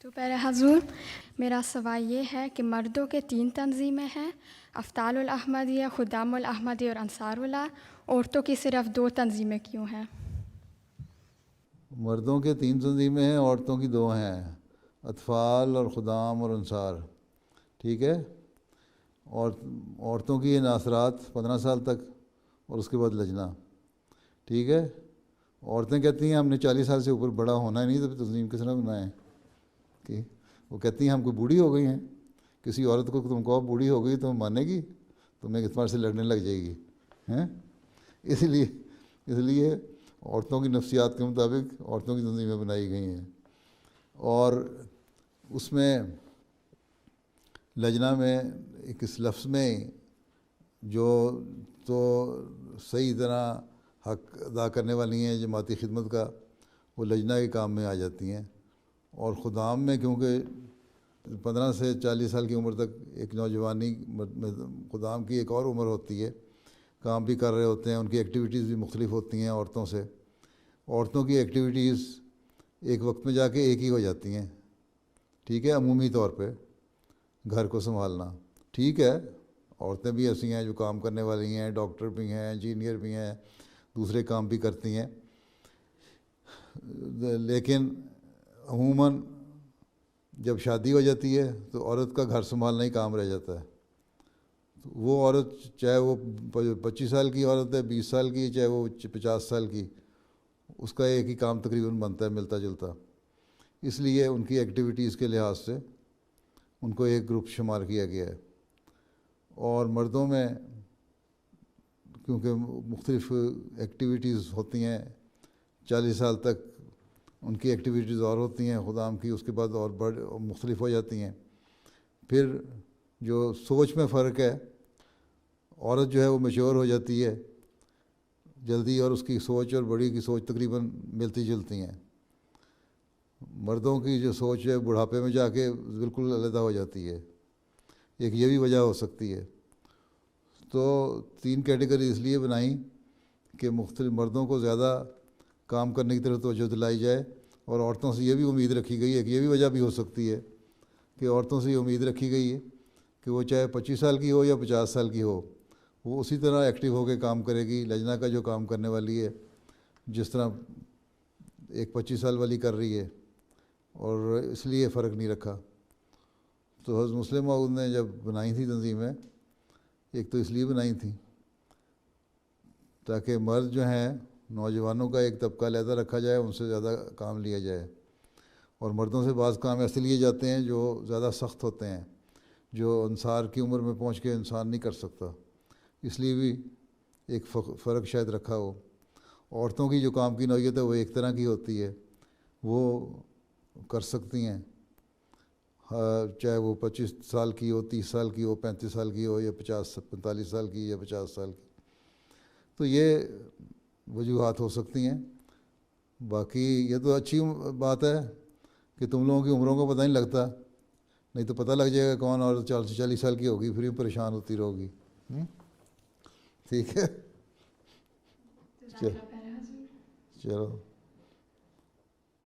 تو پہلے حضور میرا سوال یہ ہے کہ مردوں کے 3 تنظیمیں ہیں، افطال الاحمدیہ، خدام الاحمدیہ اور انصار اللہ، عورتوں کی صرف 2 تنظیمیں کیوں ہیں؟ مردوں کے 3 تنظیمیں ہیں، عورتوں کی 2 ہیں، اطفال اور خدام اور انصار، ٹھیک ہے۔ اور عورتوں کی ناصرات 15 سال تک اور اس کے بعد لجنہ، ٹھیک ہے۔ عورتیں کہتی ہیں ہم نے 40 سال سے اوپر بڑا ہونا ہی نہیں تو تنظیم کس طرح بنائیں، کہ وہ کہتی ہیں ہم کوئی بوڑھی ہو گئی ہیں، کسی عورت کو تم کہو بوڑھی ہو گئی تو مانے گی، تمہیں اس بار سے لڑنے لگ جائے گی، ہیں۔ اس لیے عورتوں کی نفسیات کے مطابق عورتوں کی تنظیمیں بنائی گئی ہیں۔ اور اس میں لجنہ میں ایک اس لفظ میں جو تو صحیح طرح حق ادا کرنے والی ہیں جماعتی خدمت کا، وہ لجنہ کے کام میں آ جاتی ہیں۔ اور خدام میں کیونکہ 15 سے 40 سال کی عمر تک ایک نوجوانی خدام کی ایک اور عمر ہوتی ہے، کام بھی کر رہے ہوتے ہیں، ان کی ایکٹیویٹیز بھی مختلف ہوتی ہیں عورتوں سے۔ عورتوں کی ایکٹیویٹیز ایک وقت میں جا کے ایک ہی ہو جاتی ہیں، ٹھیک ہے، عمومی طور پہ گھر کو سنبھالنا، ٹھیک ہے۔ عورتیں بھی ایسی ہیں جو کام کرنے والی ہیں، ڈاکٹر بھی ہیں، انجینئر بھی ہیں، دوسرے کام بھی کرتی ہیں، لیکن عموماً جب شادی ہو جاتی ہے تو عورت کا گھر سنبھالنا ہی کام رہ جاتا ہے۔ وہ عورت چاہے وہ 25 سال کی عورت ہے، 20 سال کی، چاہے وہ 50 سال کی، اس کا ایک ہی کام تقریباً بنتا ہے ملتا جلتا۔ اس لیے ان کی ایکٹیویٹیز کے لحاظ سے ان کو ایک گروپ شمار کیا گیا ہے۔ اور مردوں میں کیونکہ مختلف ایکٹیویٹیز ہوتی ہیں، 40 سال تک ان کی ایکٹیویٹیز اور ہوتی ہیں خدام کی، اس کے بعد اور مختلف ہو جاتی ہیں۔ پھر جو سوچ میں فرق ہے، عورت جو ہے وہ میچور ہو جاتی ہے جلدی، اور اس کی سوچ اور بڑی کی سوچ تقریباً ملتی جلتی ہیں۔ مردوں کی جو سوچ ہے بڑھاپے میں جا کے بالکل علیحدہ ہو جاتی ہے، ایک یہ بھی وجہ ہو سکتی ہے۔ تو 3 کیٹیگری اس لیے بنائیں کہ مختلف مردوں کو زیادہ کام کرنے کی طرف توجہ دلائی جائے، اور عورتوں سے یہ بھی امید رکھی گئی ہے کہ یہ بھی وجہ بھی ہو سکتی ہے کہ عورتوں سے یہ امید رکھی گئی ہے کہ وہ چاہے 25 سال کی ہو یا 50 سال کی ہو، وہ اسی طرح ایکٹیو ہو کے کام کرے گی، لجنہ کا جو کام کرنے والی ہے جس طرح ایک 25 سال والی کر رہی ہے، اور اس لیے فرق نہیں رکھا۔ تو حضرت مسلم موعود نے جب بنائی تھی تنظیمیں، ایک تو اس لیے بنائی تھیں تاکہ مرد جو ہیں نوجوانوں کا ایک طبقہ علیحدہ رکھا جائے، ان سے زیادہ کام لیا جائے، اور مردوں سے بعض کام ایسے لیے جاتے ہیں جو زیادہ سخت ہوتے ہیں، جو انصار کی عمر میں پہنچ کے انسان نہیں کر سکتا، اس لیے بھی ایک فرق شاید رکھا ہو۔ عورتوں کی جو کام کی نوعیت ہے وہ ایک طرح کی ہوتی ہے، وہ کر سکتی ہیں، چاہے وہ 25 سال کی ہو، 30 سال کی ہو، 35 سال کی ہو، یا 45 سال کی یا 50 سال کی۔ تو یہ وجوہات ہو سکتی ہیں۔ باقی یہ تو اچھی بات ہے کہ تم لوگوں کی عمروں کو پتہ نہیں لگتا، نہیں تو پتہ لگ جائے گا کون عورت 40 سال کی ہوگی، پھر بھی پریشان ہوتی رہو گی، ٹھیک ہے۔ چلو